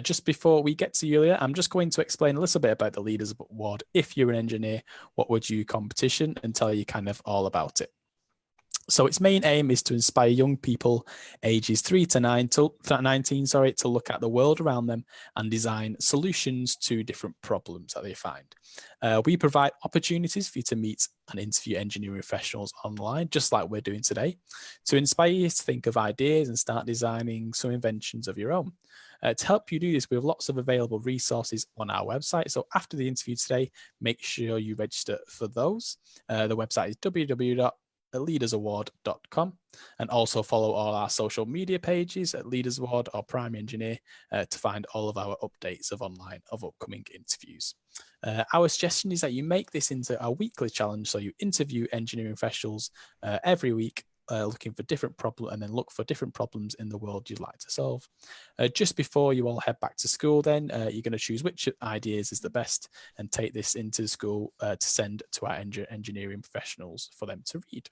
Just before we get to Iulia, I'm just going to explain a little bit about the Leaders Award. If you're an engineer, what would you competition, and tell you kind of all about it. So its main aim is to inspire young people ages 3 to 19 to look at the world around them and design solutions to different problems that they find. We provide opportunities for you to meet and interview engineering professionals online, just like we're doing today, to inspire you to think of ideas and start designing some inventions of your own. To help you do this, we have lots of available resources on our website. So after the interview today, make sure you register for those. The website is www.leadersaward.com, and also follow all our social media pages at Leaders Award or Prime Engineer to find all of our updates of upcoming interviews. Our suggestion is that you make this into a weekly challenge, so you interview engineering professionals every week, looking for different problems, and then look for different problems in the world you'd like to solve. Just before you all head back to school, then you're going to choose which ideas is the best and take this into school to send to our engineering professionals for them to read.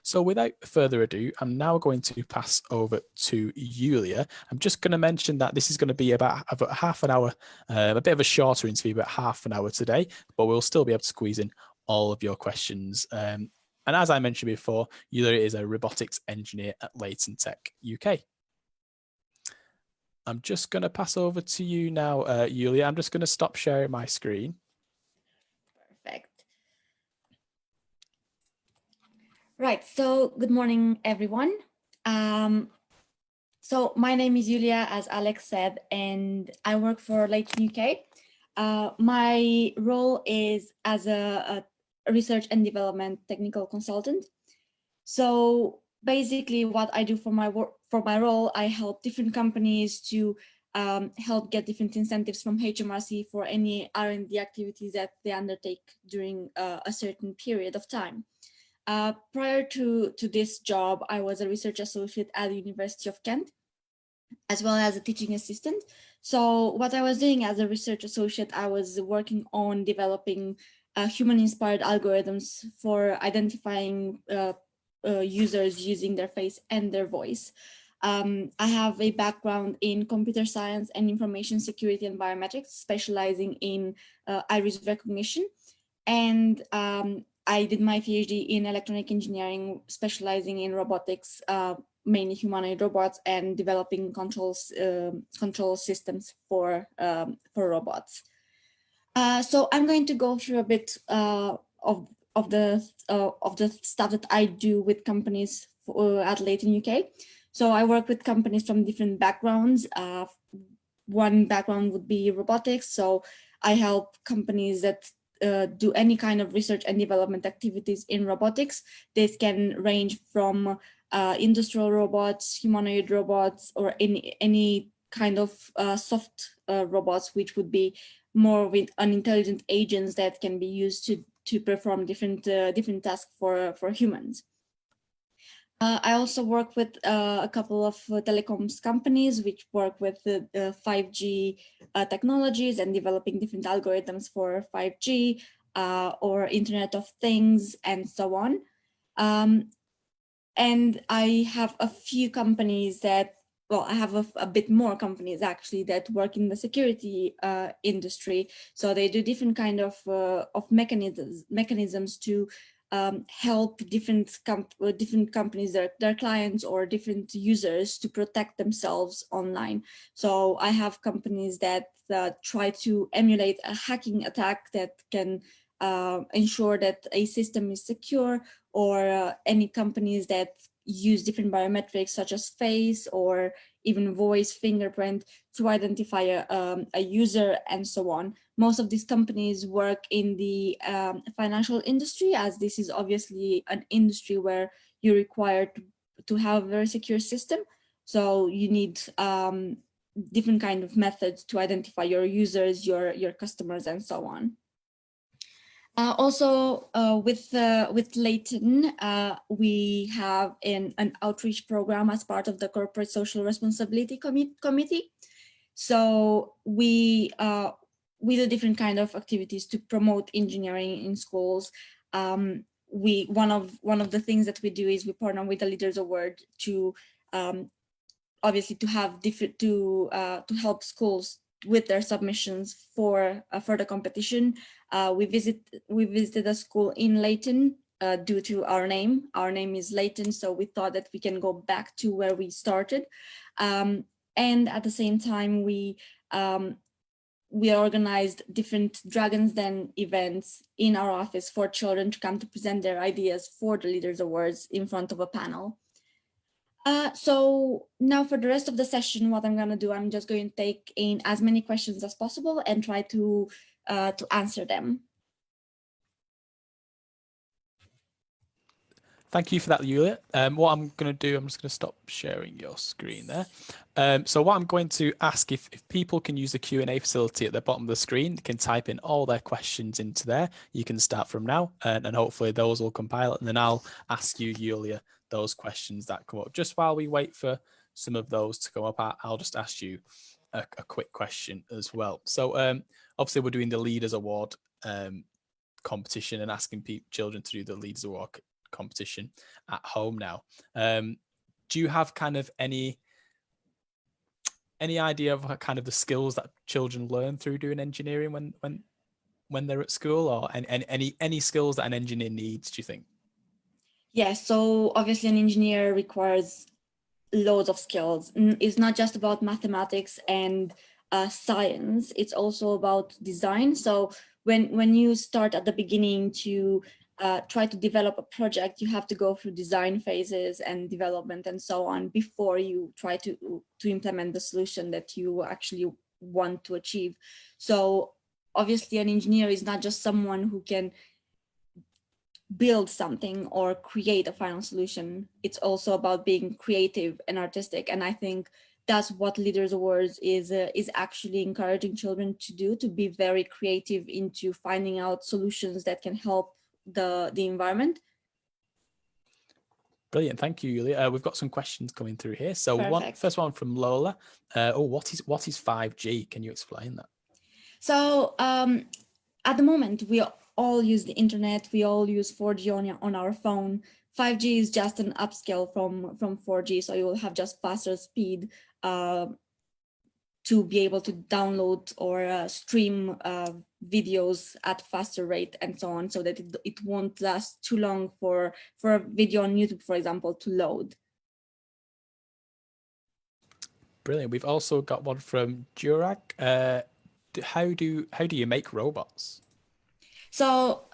So without further ado, I'm now going to pass over to Iulia. I'm just going to mention that this is going to be about half an hour, a bit of a shorter interview, about half an hour today, but we'll still be able to squeeze in all of your questions. And as I mentioned before, Iulia is a robotics engineer at Leighton Tech UK. I'm just going to pass over to you now, Iulia. I'm just going to stop sharing my screen. Perfect. Right, so good morning, everyone. So my name is Iulia, as Alex said, and I work for Leighton UK. My role is as a research and development technical consultant. So basically what I do for my role, I help different companies to help get different incentives from HMRC for any R&D activities that they undertake during a certain period of time. Prior to this job, I was a research associate at the University of Kent, as well as a teaching assistant. So what I was doing as a research associate, I was working on developing human-inspired algorithms for identifying users using their face and their voice. I have a background in computer science and information security and biometrics, specializing in iris recognition. And I did my PhD in electronic engineering, specializing in robotics, mainly humanoid robots, and developing control systems for robots. So I'm going to go through a bit of the stuff that I do with companies at Leighton UK. So I work with companies from different backgrounds. One background would be robotics. So I help companies that do any kind of research and development activities in robotics. This can range from industrial robots, humanoid robots, or any kind of soft robots, which would be more with unintelligent agents that can be used to perform different tasks for humans. I also work with a couple of telecoms companies which work with 5G technologies and developing different algorithms for 5G or Internet of Things and so on. And I have a few companies that, well, I have a bit more companies actually that work in the security industry. So they do different kind of mechanisms to help different companies, their clients or different users, to protect themselves online. So I have companies that try to emulate a hacking attack that can ensure that a system is secure, or any companies that use different biometrics such as face or even voice, fingerprint to identify a user and so on. Most of these companies work in the financial industry, as this is obviously an industry where you're required to have a very secure system. So you need different kind of methods to identify your users, your customers, and so on. Also, with Leighton, we have an outreach program as part of the Corporate Social Responsibility Committee. So we do different kind of activities to promote engineering in schools. One of the things that we do is we partner with the Leaders Award to obviously to have different to help schools with their submissions for the competition. We visited a school in Leighton due to our name. Our name is Leighton, so we thought that we can go back to where we started. And at the same time, we organized different Dragons Den events in our office for children to come to present their ideas for the Leaders Awards in front of a panel. So now for the rest of the session, what I'm going to do, I'm just going to take in as many questions as possible and try to answer them. Thank you for that, Iulia. What I'm going to do, I'm just going to stop sharing your screen there. So what I'm going to ask, if people can use the Q&A facility at the bottom of the screen, they can type in all their questions into there. You can start from now, and hopefully those will compile, and then I'll ask you, Iulia, those questions that come up. Just while we wait for some of those to come up, I'll just ask you a quick question as well. So obviously we're doing the Leaders Award competition and asking children to do the Leaders Award competition at home now. Do you have kind of any idea of kind of the skills that children learn through doing engineering when they're at school, or any skills that an engineer needs, do you think? Yes, so obviously an engineer requires loads of skills. It's not just about mathematics and science, it's also about design. So when you start at the beginning to try to develop a project, you have to go through design phases and development and so on before you try to implement the solution that you actually want to achieve. So obviously an engineer is not just someone who can build something or create a final solution. It's also about being creative and artistic. And I think that's what Leaders Awards is actually encouraging children to do, to be very creative into finding out solutions that can help the environment. Brilliant, thank you, Iulia. We've got some questions coming through here. So first one from Lola. What is 5G? Can you explain that? So at the moment, we all use the internet. We all use 4G on our phone. 5G is just an upscale from 4G, so you will have just faster speed to be able to download or stream videos at faster rate and so on, so that it won't last too long for a video on YouTube, for example, to load. Brilliant. We've also got one from Jurak. How do you make robots? So,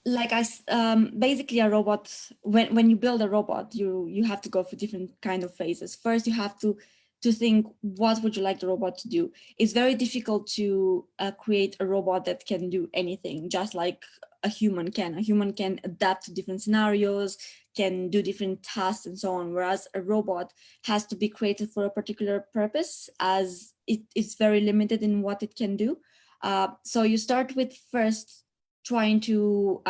like basically a robot, when you build a robot, you have to go through different kind of phases. First, you have to think, what would you like the robot to do? It's very difficult to create a robot that can do anything, just like a human can. A human can adapt to different scenarios, can do different tasks and so on, whereas a robot has to be created for a particular purpose, as it is very limited in what it can do. So you start with first trying to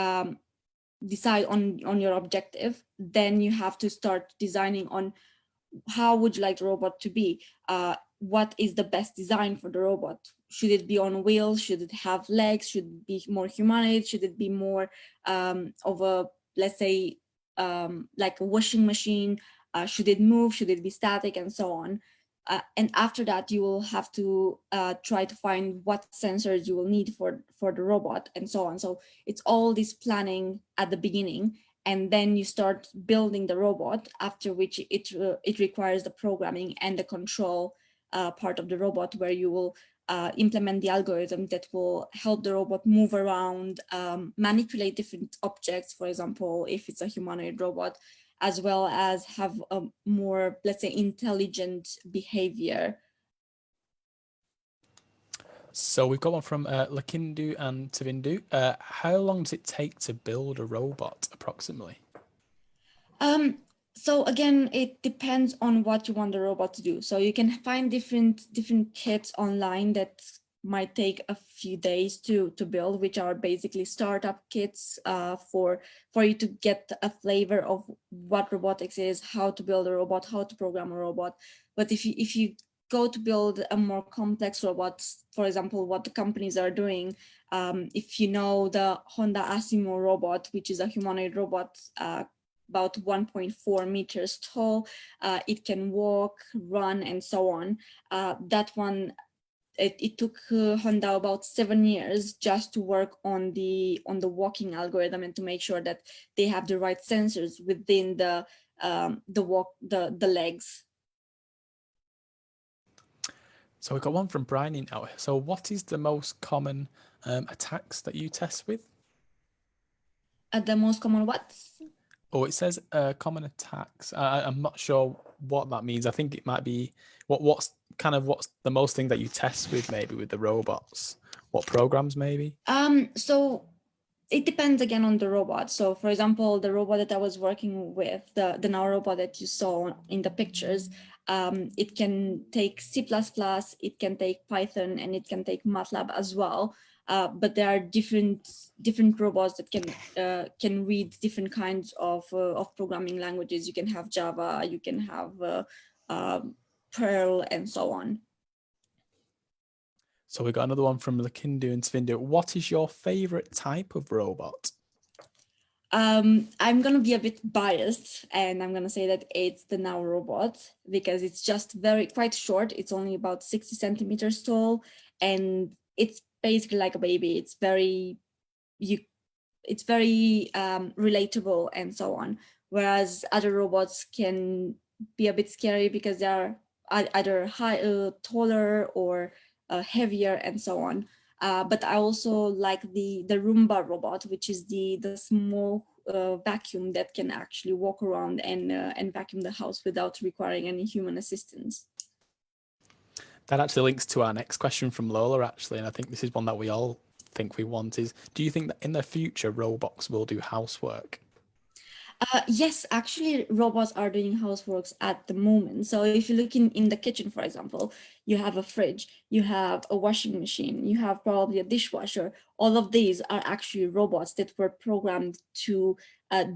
decide on your objective. Then you have to start designing on how would you like the robot to be? What is the best design for the robot? Should it be on wheels? Should it have legs? Should it be more humanoid? Should it be more of a, let's say, like a washing machine? Should it move? Should it be static? And so on. And after that, you will have to try to find what sensors you will need for the robot and so on. So it's all this planning at the beginning, and then you start building the robot, after which it requires the programming and the control part of the robot, where you will implement the algorithm that will help the robot move around, manipulate different objects, for example, if it's a humanoid robot, as well as have a more, let's say, intelligent behavior. So we've got one from Lakindu and Tavindu. How long does it take to build a robot, approximately? So again, it depends on what you want the robot to do. So you can find different kits online that might take a few days to build, which are basically startup kits for you to get a flavor of what robotics is, how to build a robot, how to program a robot. But if you go to build a more complex robot, for example, what the companies are doing, if you know the Honda Asimo robot, which is a humanoid robot about 1.4 meters tall. It can walk, run, and so on. That one, it took Honda about 7 years just to work on the walking algorithm and to make sure that they have the right sensors within the legs. So we've got one from Bryony now. So what is the most common attacks that you test with? The most common what? Oh, it says common attacks. I'm not sure what that means. I think it might be what's the most thing that you test with, maybe with the robots. What programs maybe? So it depends again on the robot. So for example, the robot that I was working with, the now robot that you saw in the pictures, it can take C++, it can take Python, and it can take MATLAB as well. But there are different robots that can read different kinds of programming languages. You can have Java, you can have Perl, and so on. So we got another one from Lakindu and Svindu. What is your favorite type of robot? I'm gonna be a bit biased, and I'm gonna say that it's the Now robot because it's just quite short. It's only about 60 centimeters tall, and it's basically like a baby. It's very relatable and so on. Whereas other robots can be a bit scary because they are either taller or heavier and so on. But I also like the Roomba robot, which is the small vacuum that can actually walk around and vacuum the house without requiring any human assistance. That actually links to our next question from Lola, actually, and I think this is one that we all think we want is, do you think that in the future robots will do housework? Yes, actually, robots are doing houseworks at the moment. So if you look in the kitchen, for example, you have a fridge, you have a washing machine, you have probably a dishwasher. All of these are actually robots that were programmed to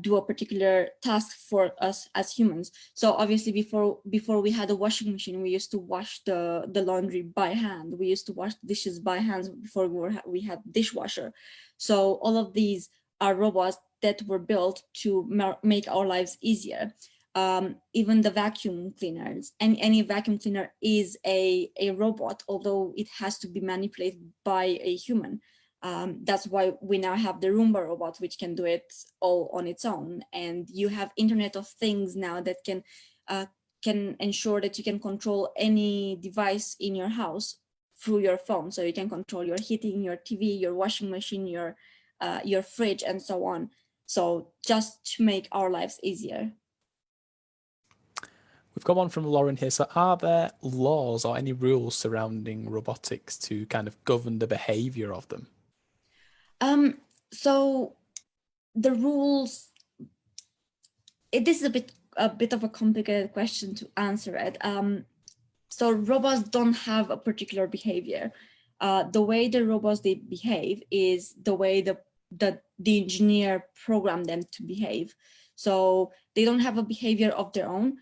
do a particular task for us as humans. So obviously, before we had a washing machine, we used to wash the laundry by hand. We used to wash dishes by hands before we had dishwasher. So all of these are robots that were built to make our lives easier. Even the vacuum cleaners, and any vacuum cleaner is a robot, although it has to be manipulated by a human. That's why we now have the Roomba robot, which can do it all on its own. And you have Internet of Things now that can ensure that you can control any device in your house through your phone. So you can control your heating, your TV, your washing machine, your fridge, and so on. So just to make our lives easier. We've got one from Lauren here. So are there laws or any rules surrounding robotics to kind of govern the behavior of them? So the rules, this is a bit of a complicated question to answer it. So robots don't have a particular behavior. The way the robots they behave is the way the engineer programmed them to behave. So they don't have a behavior of their own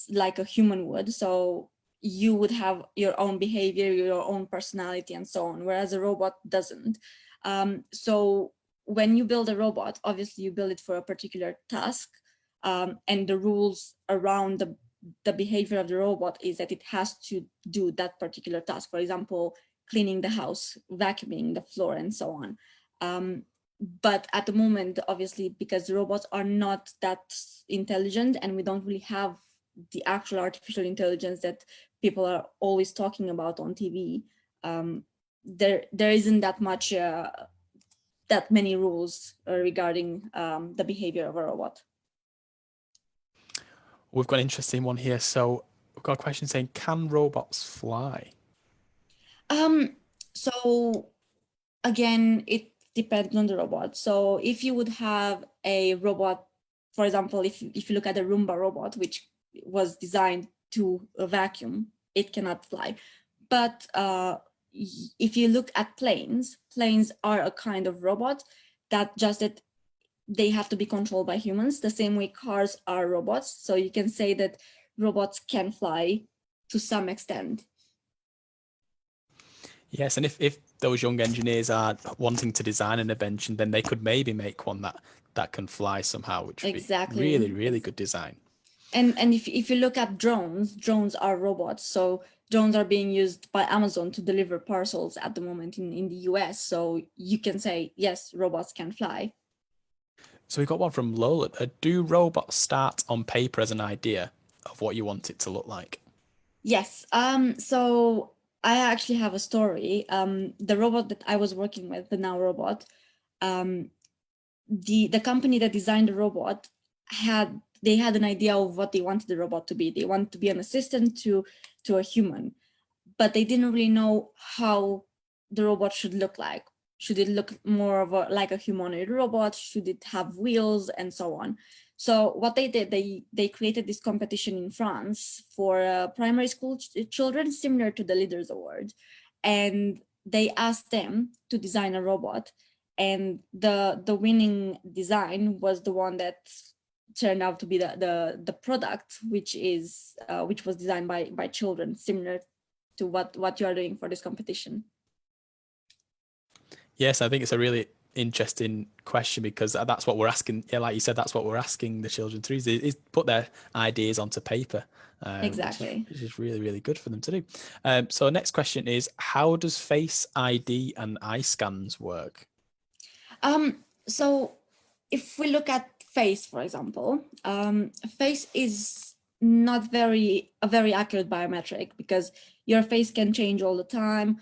like a human would. So you would have your own behavior, your own personality, and so on, whereas a robot doesn't. So when you build a robot, obviously you build it for a particular task, and the rules around the behavior of the robot is that it has to do that particular task. For example, cleaning the house, vacuuming the floor, and so on. But at the moment, obviously, because the robots are not that intelligent and we don't really have the actual artificial intelligence that people are always talking about on TV, there isn't that much, that many rules regarding the behavior of a robot. We've got an interesting one here. So we've got a question saying, can robots fly? So again, it depends on the robot. So if you would have a robot, for example, if you look at a Roomba robot, which was designed to vacuum, it cannot fly. But if you look at planes are a kind of robot that they have to be controlled by humans, the same way cars are robots. So you can say that robots can fly to some extent. Yes, and if those young engineers are wanting to design an invention, then they could maybe make one that that can fly somehow, which would Exactly. be really, really good design. And if you look at drones are robots. So drones are being used by Amazon to deliver parcels at the moment in the US. So you can say, yes, robots can fly. So we've got one from Lola. Do robots start on paper as an idea of what you want it to look like? Yes. So I actually have a story. The robot that I was working with, the Now robot, the company that designed the robot had an idea of what they wanted the robot to be. They wanted to be an assistant to a human, but they didn't really know how the robot should look like. Should it look more of like a humanoid robot? Should it have wheels and so on? So what they did, they created this competition in France for primary school children, similar to the Leaders Award, and they asked them to design a robot, and the winning design was the one that turned out to be the product, which was designed by children, similar to what you are doing for this competition. Yes, I think it's a really interesting question, because that's what we're asking. Yeah, like you said, that's what we're asking the children to do, is put their ideas onto paper. Exactly. Which is really, really good for them to do. So next question is, how does Face ID and eye scans work? So if we look at face, for example, face is not a very accurate biometric, because your face can change all the time.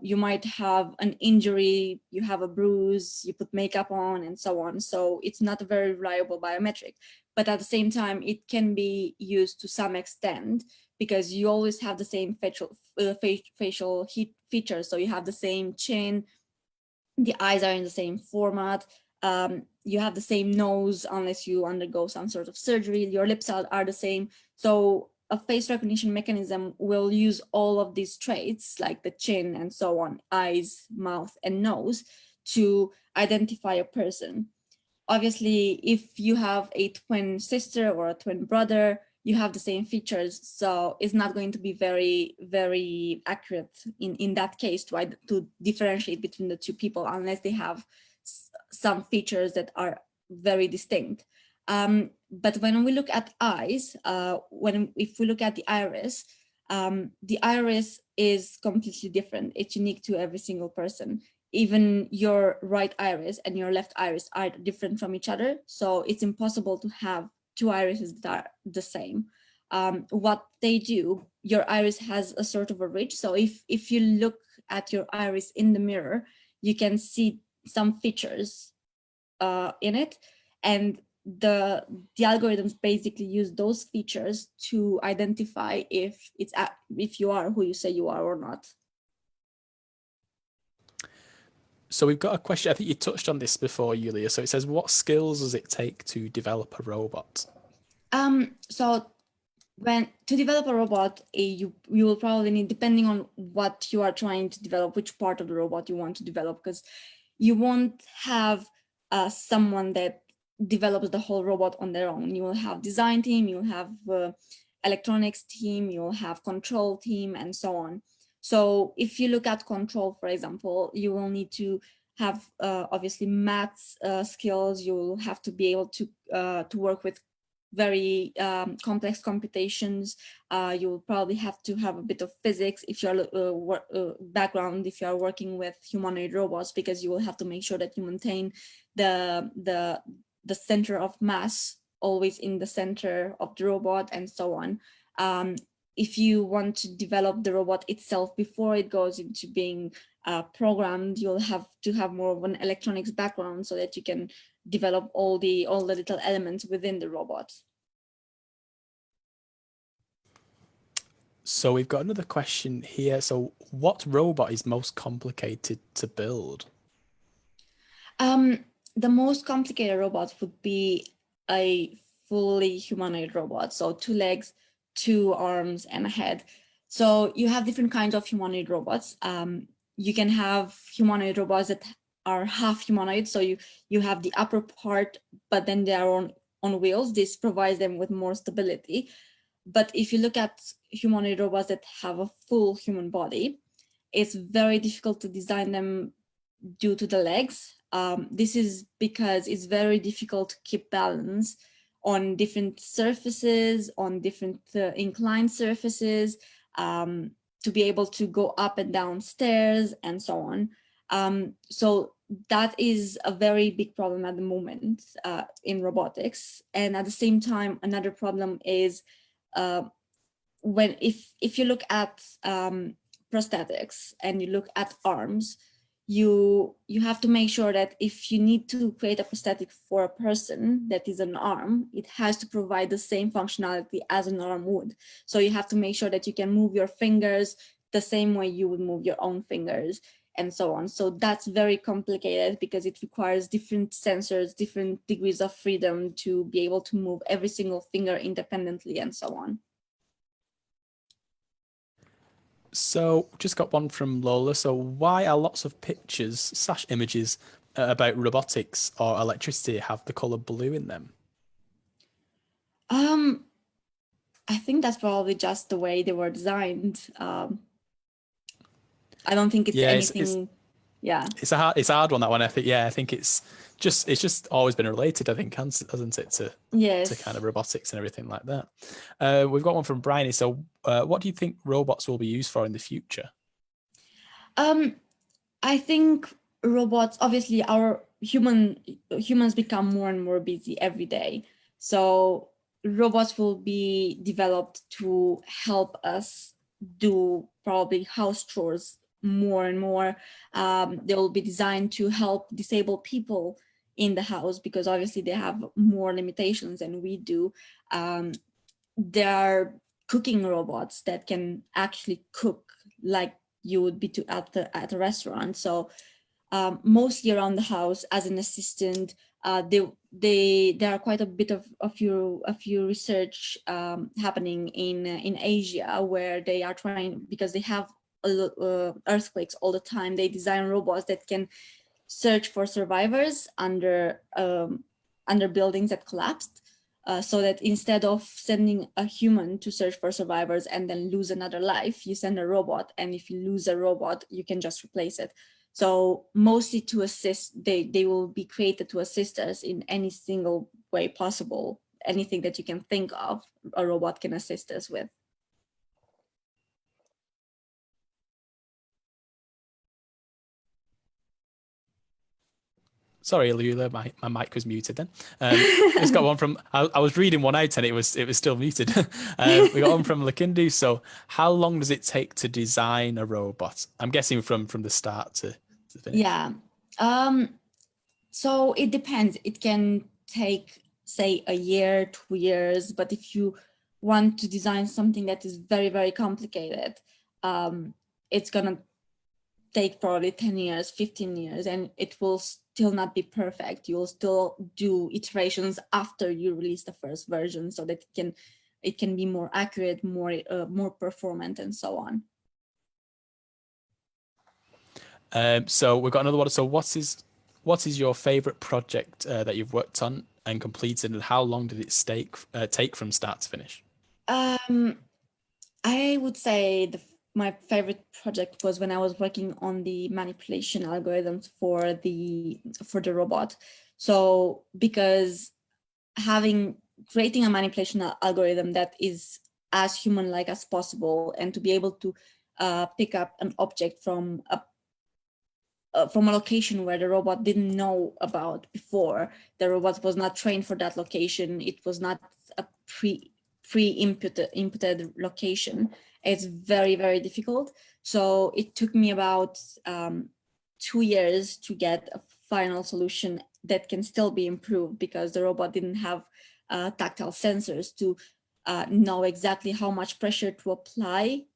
You might have an injury, you have a bruise, you put makeup on, and so on. So it's not a very reliable biometric. But at the same time, it can be used to some extent, because you always have the same facial features. So you have the same chin, the eyes are in the same format, you have the same nose unless you undergo some sort of surgery, your lips are the same. So a face recognition mechanism will use all of these traits, like the chin and so on, eyes, mouth, and nose, to identify a person. Obviously, if you have a twin sister or a twin brother, you have the same features, so it's not going to be very, very accurate in that case to differentiate between the two people, unless they have some features that are very distinct. But when we look at eyes, if we look at the iris is completely different. It's unique to every single person. Even your right iris and your left iris are different from each other, so it's impossible to have two irises that are the same. What they do, your iris has a sort of a ridge, so if you look at your iris in the mirror, you can see some features in it, and the algorithms basically use those features to identify if you are who you say you are or not. So we've got a question. I think you touched on this before, Iulia. So it says, what skills does it take to develop a robot? So to develop a robot, you will probably need, depending on what you are trying to develop, which part of the robot you want to develop, because you won't have someone that develops the whole robot on their own. You will have design team, you will have electronics team, you will have control team, and so on. So if you look at control, for example, you will need to have obviously maths skills. You will have to be able to work with very complex computations. You will probably have to have a bit of physics if you're background if you are working with humanoid robots, because you will have to make sure that you maintain the center of mass always in the center of the robot, and so on. If you want to develop the robot itself before it goes into being programmed, you'll have to have more of an electronics background so that you can develop all the little elements within the robot. So we've got another question here. So what robot is most complicated to build? The most complicated robot would be a fully humanoid robot. So 2 legs, 2 arms, and a head. So you have different kinds of humanoid robots. You can have humanoid robots that are half humanoid. So you have the upper part, but then they are on wheels. This provides them with more stability. But if you look at humanoid robots that have a full human body, it's very difficult to design them due to the legs. This is because it's very difficult to keep balance on different surfaces, on different inclined surfaces, to be able to go up and down stairs and so on. So that is a very big problem at the moment in robotics. And at the same time, another problem is when if you look at prosthetics and you look at arms, you have to make sure that if you need to create a prosthetic for a person that is an arm, it has to provide the same functionality as an arm would. So you have to make sure that you can move your fingers the same way you would move your own fingers and so on. So that's very complicated because it requires different sensors, different degrees of freedom to be able to move every single finger independently and so on. So just got one from Lola. So why are lots of pictures / images about robotics or electricity have the color blue in them? I think that's probably just the way they were designed. I don't think it's anything. Yeah, it's a hard one, that one. I think it's just always been related, I think, hasn't it, to kind of robotics and everything like that. We've got one from Bryony. So what do you think robots will be used for in the future? I think robots, obviously our humans become more and more busy every day, so robots will be developed to help us do probably house chores more and more. They will be designed to help disabled people in the house because obviously they have more limitations than we do. There are cooking robots that can actually cook like you would be at a restaurant. So mostly around the house as an assistant. There are quite a bit of a few research happening in Asia where they are trying, because they have earthquakes all the time. They design robots that can search for survivors under buildings that collapsed. So that instead of sending a human to search for survivors and then lose another life, you send a robot, and if you lose a robot, you can just replace it. So mostly to assist, they will be created to assist us in any single way possible. Anything that you can think of, a robot can assist us with. Sorry, Iulia, my mic was muted then. Just got one from, I was reading one out and it was still muted. We got one from Lakindu. So how long does it take to design a robot? I'm guessing from the start to finish. Yeah. So it depends. It can take, say, a year, 2 years, but if you want to design something that is very, very complicated, it's gonna take probably 10 years, 15 years, and it will still not be perfect. You will still do iterations after you release the first version so that it can be more accurate, more performant, and so on. So we've got another one. So what is your favorite project that you've worked on and completed, and how long did it take from start to finish? I would say my favorite project was when I was working on the manipulation algorithms for the robot. So because creating a manipulation algorithm that is as human-like as possible, and to be able to pick up an object from a location where the robot didn't know about before. The robot was not trained for that location. It was not a pre-inputted location. It's very, very difficult. So it took me about 2 years to get a final solution that can still be improved, because the robot didn't have tactile sensors to know exactly how much pressure to apply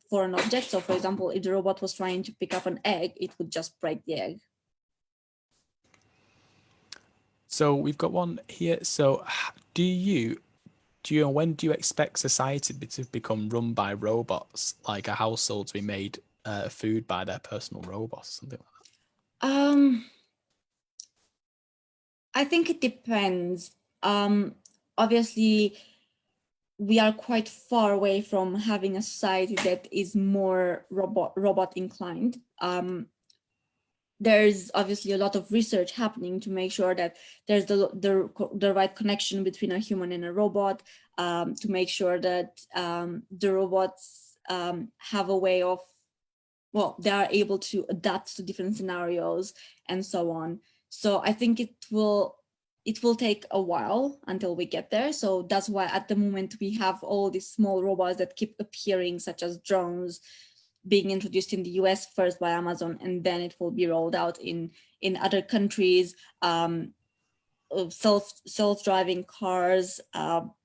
for an object. So for example, if the robot was trying to pick up an egg, it would just break the egg. So we've got one here. So when do you expect society to become run by robots, like a household to be made food by their personal robots, something like that? I think it depends. Obviously, we are quite far away from having a society that is more robot inclined. there's obviously a lot of research happening to make sure that there's the right connection between a human and a robot, to make sure that the robots have a way of, well, they are able to adapt to different scenarios and so on. So I think it will take a while until we get there. So that's why at the moment we have all these small robots that keep appearing, such as drones, being introduced in the US first by Amazon, and then it will be rolled out in other countries. Self-driving cars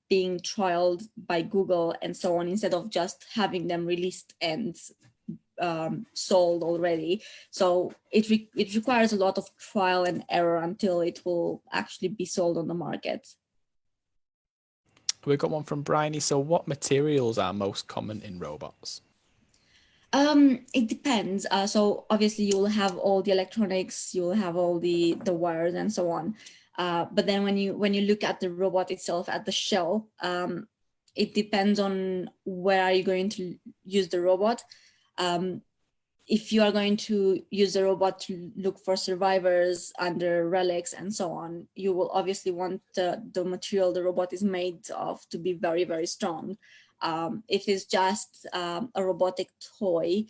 being trialed by Google and so on, instead of just having them released and sold already. So it requires a lot of trial and error until it will actually be sold on the market. We got one from Bryony. So what materials are most common in robots? It depends. So obviously you'll have all the electronics, you'll have all the wires and so on. But then when you look at the robot itself, at the shell, it depends on where are you going to use the robot. If you are going to use the robot to look for survivors under relics and so on, you will obviously want the material the robot is made of to be very, very strong. If it's just a robotic toy,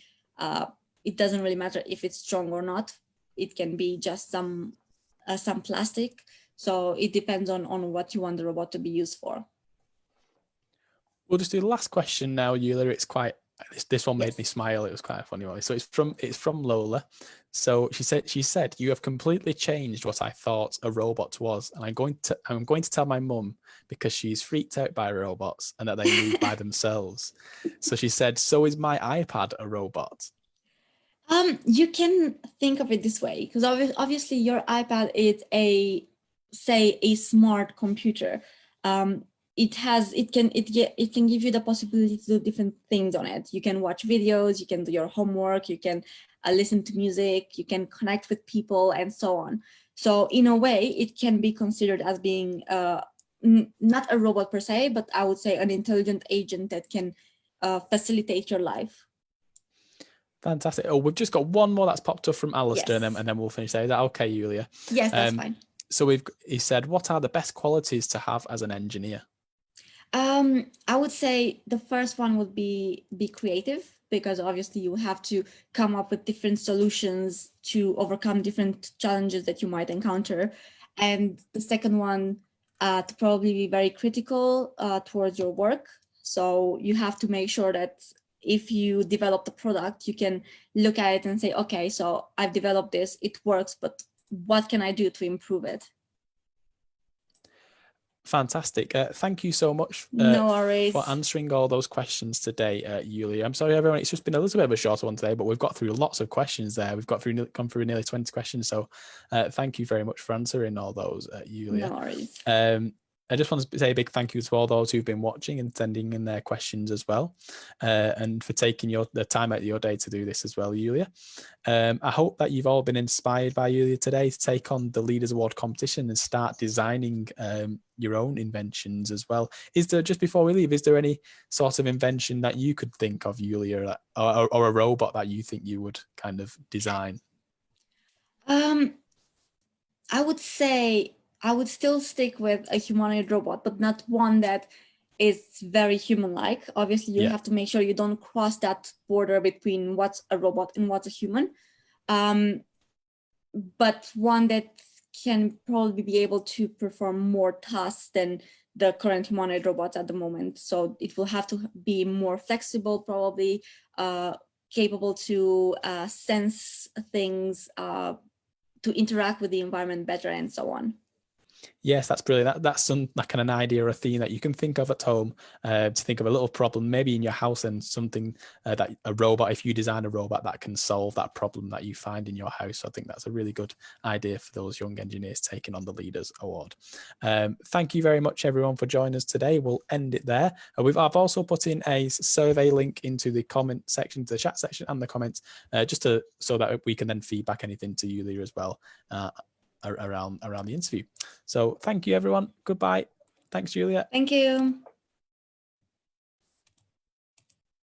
it doesn't really matter if it's strong or not. It can be just some plastic. So it depends on what you want the robot to be used for. We'll just do the last question now, Iulia. It's quite, this one made me smile. It was quite a funny one. So it's from Lola. So she said, you have completely changed what I thought a robot was, and I'm going to tell my mum, because she's freaked out by robots and that they move by themselves. So she said, so is my iPad a robot? You can think of it this way, because obviously your iPad is a smart computer. It can give you the possibility to do different things on it. You can watch videos, you can do your homework, you can listen to music, you can connect with people and so on. So in a way, it can be considered as being not a robot per se, but I would say an intelligent agent that can facilitate your life. Fantastic. Oh, we've just got one more that's popped up from Alistair, Yes. and then we'll finish there. Is that okay, Iulia? Yes, that's fine. So he said, what are the best qualities to have as an engineer? I would say the first one would be creative, because obviously you have to come up with different solutions to overcome different challenges that you might encounter. And the second one, to probably be very critical towards your work. So you have to make sure that if you develop the product, you can look at it and say, okay, so I've developed this, it works, but what can I do to improve it? Fantastic. Thank you so much no worries. for answering all those questions today, Iulia. I'm sorry, everyone. It's just been a little bit of a shorter one today, but we've got through lots of questions there. We've gone through nearly 20 questions. So thank you very much for answering all those, Iulia. No worries. I just want to say a big thank you to all those who've been watching and sending in their questions as well, and for taking the time out of your day to do this as well, Iulia. I hope that you've all been inspired by Iulia today to take on the Leaders Award competition and start designing your own inventions as well. Just before we leave, is there any sort of invention that you could think of, Iulia, or a robot that you think you would kind of design? I would say I would still stick with a humanoid robot, but not one that is very human-like. Obviously, you have to make sure you don't cross that border between what's a robot and what's a human. But one that can probably be able to perform more tasks than the current humanoid robots at the moment. So it will have to be more flexible, probably capable to sense things, to interact with the environment better, and so on. Yes, that's brilliant. That's some like an idea or a theme that you can think of at home, to think of a little problem maybe in your house, and something that a robot, if you design a robot that can solve that problem that you find in your house. So I think that's a really good idea for those young engineers taking on the Leaders Award. Thank you very much, everyone, for joining us today. We'll end it there. I've also put in a survey link into the comment section, to the chat section and the comments, just so that we can then feedback anything to Iulia as well, around the interview. So thank you, everyone. Goodbye. Thanks, Iulia. Thank you.